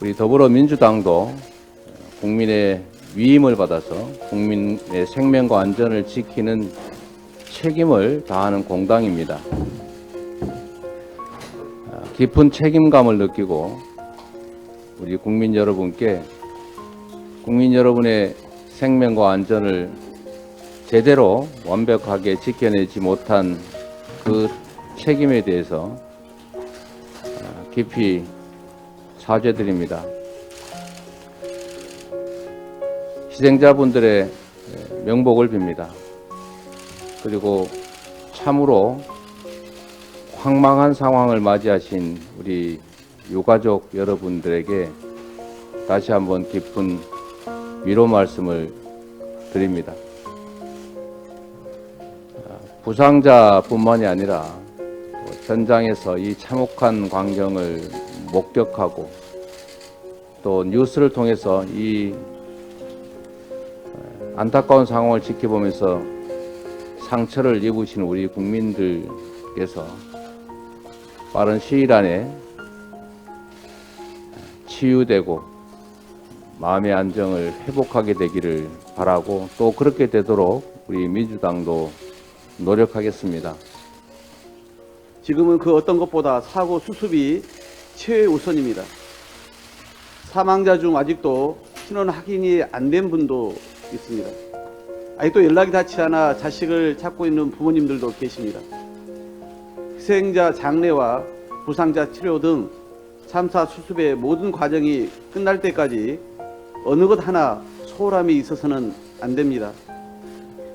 우리 더불어민주당도 국민의 위임을 받아서 국민의 생명과 안전을 지키는 책임을 다하는 공당입니다. 깊은 책임감을 느끼고 우리 국민 여러분께 국민 여러분의 생명과 안전을 제대로 완벽하게 지켜내지 못한 그 책임에 대해서 깊이 사죄드립니다. 희생자분들의 명복을 빕니다. 그리고 참으로 황망한 상황을 맞이하신 우리 유가족 여러분들에게 다시 한번 깊은 위로 말씀을 드립니다. 부상자뿐만이 아니라 현장에서 이 참혹한 광경을 목격하고 또 뉴스를 통해서 이 안타까운 상황을 지켜보면서 상처를 입으신 우리 국민들께서 빠른 시일 안에 치유되고 마음의 안정을 회복하게 되기를 바라고 또 그렇게 되도록 우리 민주당도 노력하겠습니다. 지금은 그 어떤 것보다 사고 수습이 최우선입니다. 사망자 중 아직도 신원 확인이 안 된 분도 있습니다. 아직도 연락이 닿지 않아 자식을 찾고 있는 부모님들도 계십니다. 희생자 장례와 부상자 치료 등 참사 수습의 모든 과정이 끝날 때까지 어느 것 하나 소홀함이 있어서는 안 됩니다.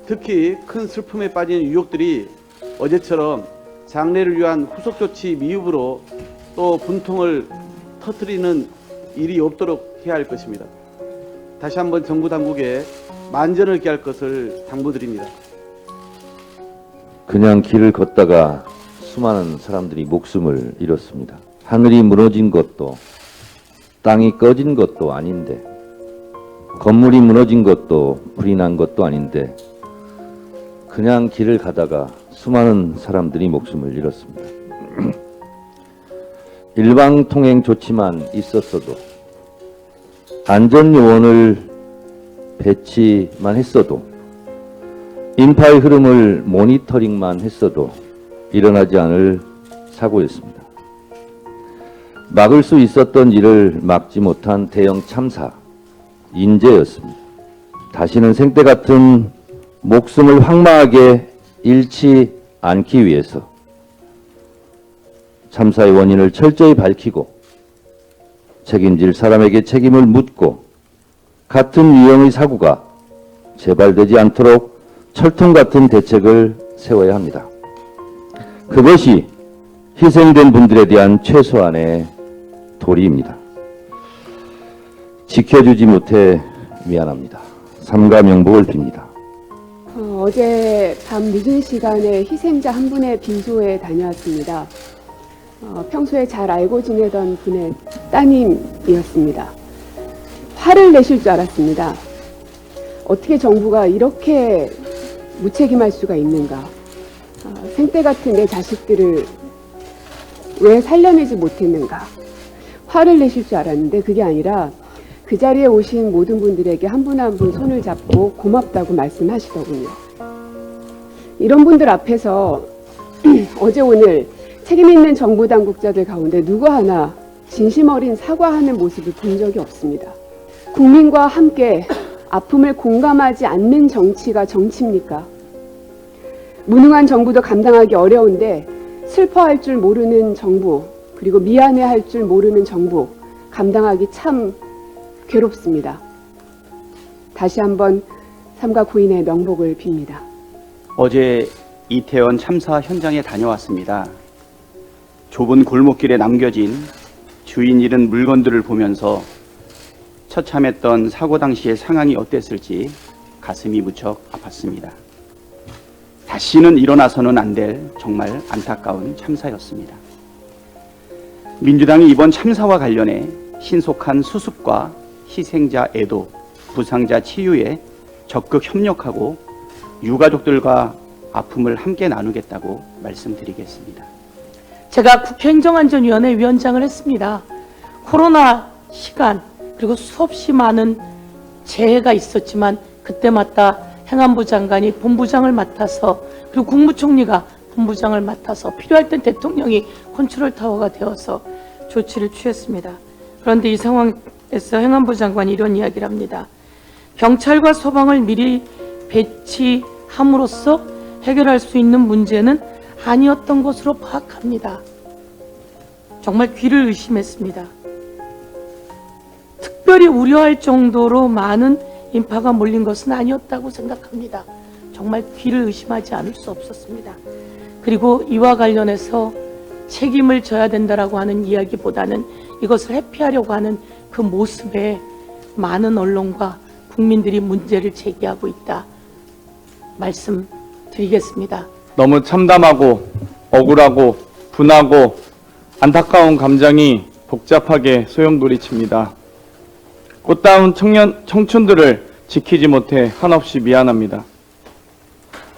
특히 큰 슬픔에 빠진 유족들이 어제처럼 장례를 위한 후속 조치 미흡으로 또 분통을 터뜨리는 일이 없도록 해야 할 것입니다. 다시 한번 정부 당국에 만전을 기할 것을 당부드립니다. 그냥 길을 걷다가 수많은 사람들이 목숨을 잃었습니다. 하늘이 무너진 것도 땅이 꺼진 것도 아닌데 건물이 무너진 것도 불이 난 것도 아닌데 그냥 길을 가다가 수많은 사람들이 목숨을 잃었습니다. 일방통행 조치만 있었어도 안전요원을 배치만 했어도 인파의 흐름을 모니터링만 했어도 일어나지 않을 사고였습니다. 막을 수 있었던 일을 막지 못한 대형 참사, 인재였습니다. 다시는 생때 같은 목숨을 황망하게 잃지 않기 위해서 참사의 원인을 철저히 밝히고 책임질 사람에게 책임을 묻고 같은 유형의 사고가 재발되지 않도록 철통 같은 대책을 세워야 합니다. 그것이 희생된 분들에 대한 최소한의 도리입니다. 지켜주지 못해 미안합니다. 삼가 명복을 빕니다. 어제 밤 늦은 시간에 희생자 한 분의 빈소에 다녀왔습니다. 평소에 잘 알고 지내던 분의 따님이었습니다. 화를 내실 줄 알았습니다. 어떻게 정부가 이렇게 무책임할 수가 있는가. 생때 같은 내 자식들을 왜 살려내지 못했는가. 화를 내실 줄 알았는데 그게 아니라 그 자리에 오신 모든 분들에게 한 분 한 분 손을 잡고 고맙다고 말씀하시더군요. 이런 분들 앞에서 어제 오늘 책임 있는 정부 당국자들 가운데 누구 하나 진심 어린 사과하는 모습을 본 적이 없습니다. 국민과 함께 아픔을 공감하지 않는 정치가 정치입니까? 무능한 정부도 감당하기 어려운데 슬퍼할 줄 모르는 정부, 그리고 미안해할 줄 모르는 정부 감당하기 참 괴롭습니다. 다시 한번 삼가 고인의 명복을 빕니다. 어제 이태원 참사 현장에 다녀왔습니다. 좁은 골목길에 남겨진 주인 잃은 물건들을 보면서 처참했던 사고 당시의 상황이 어땠을지 가슴이 무척 아팠습니다. 다시는 일어나서는 안 될 정말 안타까운 참사였습니다. 민주당이 이번 참사와 관련해 신속한 수습과 희생자 애도, 부상자 치유에 적극 협력하고 유가족들과 아픔을 함께 나누겠다고 말씀드리겠습니다. 제가 국회행정안전위원회 위원장을 했습니다. 코로나 시간 그리고 수없이 많은 재해가 있었지만 그때마다 행안부 장관이 본부장을 맡아서 그리고 국무총리가 본부장을 맡아서 필요할 땐 대통령이 컨트롤 타워가 되어서 조치를 취했습니다. 그런데 이 상황에서 행안부 장관이 이런 이야기를 합니다. 경찰과 소방을 미리 배치함으로써 해결할 수 있는 문제는 아니었던 것으로 파악합니다. 정말 귀를 의심했습니다. 특별히 우려할 정도로 많은 인파가 몰린 것은 아니었다고 생각합니다. 정말 귀를 의심하지 않을 수 없었습니다. 그리고 이와 관련해서 책임을 져야 된다라고 하는 이야기보다는 이것을 회피하려고 하는 그 모습에 많은 언론과 국민들이 문제를 제기하고 있다 말씀드리겠습니다. 너무 참담하고 억울하고 분하고 안타까운 감정이 복잡하게 소용돌이칩니다. 꽃다운 청춘들을 지키지 못해 한없이 미안합니다.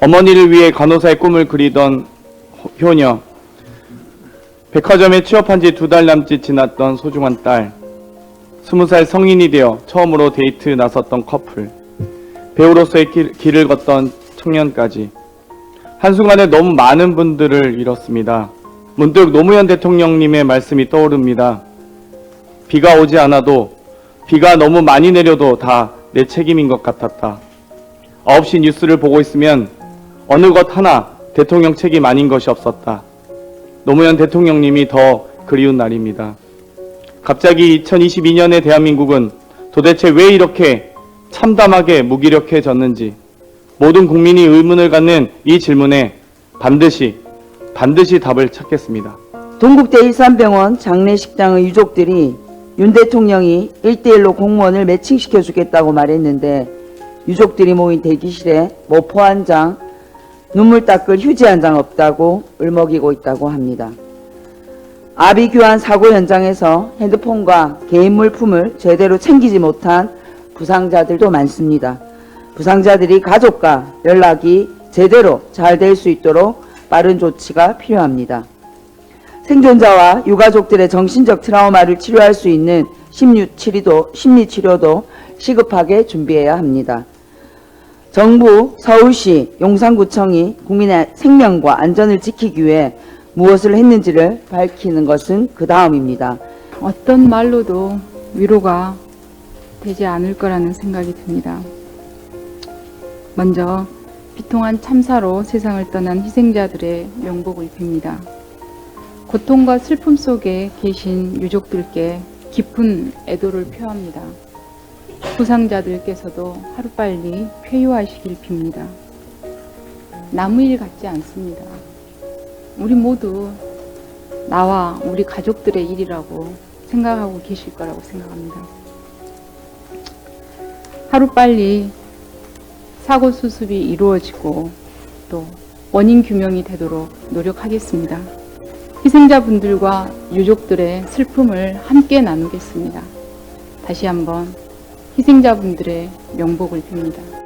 어머니를 위해 간호사의 꿈을 그리던 효녀, 백화점에 취업한 지 2달 남짓 지났던 소중한 딸, 20살 성인이 되어 처음으로 데이트 나섰던 커플, 배우로서의 길을 걷던 청년까지 한순간에 너무 많은 분들을 잃었습니다. 문득 노무현 대통령님의 말씀이 떠오릅니다. 비가 오지 않아도 비가 너무 많이 내려도 다 내 책임인 것 같았다. 9시 뉴스를 보고 있으면 어느 것 하나 대통령 책임 아닌 것이 없었다. 노무현 대통령님이 더 그리운 날입니다. 갑자기 2022년의 대한민국은 도대체 왜 이렇게 참담하게 무기력해졌는지 모든 국민이 의문을 갖는 이 질문에 반드시 답을 찾겠습니다. 동국대 일산병원 장례식장의 유족들이 윤 대통령이 1대1로 공무원을 매칭시켜 주겠다고 말했는데 유족들이 모인 대기실에 모포 한 장, 눈물 닦을 휴지 한 장 없다고 울먹이고 있다고 합니다. 아비규환 사고 현장에서 핸드폰과 개인 물품을 제대로 챙기지 못한 부상자들도 많습니다. 부상자들이 가족과 연락이 제대로 잘 될 수 있도록 빠른 조치가 필요합니다. 생존자와 유가족들의 정신적 트라우마를 치료할 수 있는 심리치료도 시급하게 준비해야 합니다. 정부, 서울시, 용산구청이 국민의 생명과 안전을 지키기 위해 무엇을 했는지를 밝히는 것은 그 다음입니다. 어떤 말로도 위로가 되지 않을 거라는 생각이 듭니다. 먼저 비통한 참사로 세상을 떠난 희생자들의 명복을 빕니다. 고통과 슬픔 속에 계신 유족들께 깊은 애도를 표합니다. 부상자들께서도 하루빨리 쾌유하시길 빕니다. 남의 일 같지 않습니다. 우리 모두 나와 우리 가족들의 일이라고 생각하고 계실 거라고 생각합니다. 하루빨리 사고 수습이 이루어지고 또 원인 규명이 되도록 노력하겠습니다. 희생자분들과 유족들의 슬픔을 함께 나누겠습니다. 다시 한번 희생자분들의 명복을 빕니다.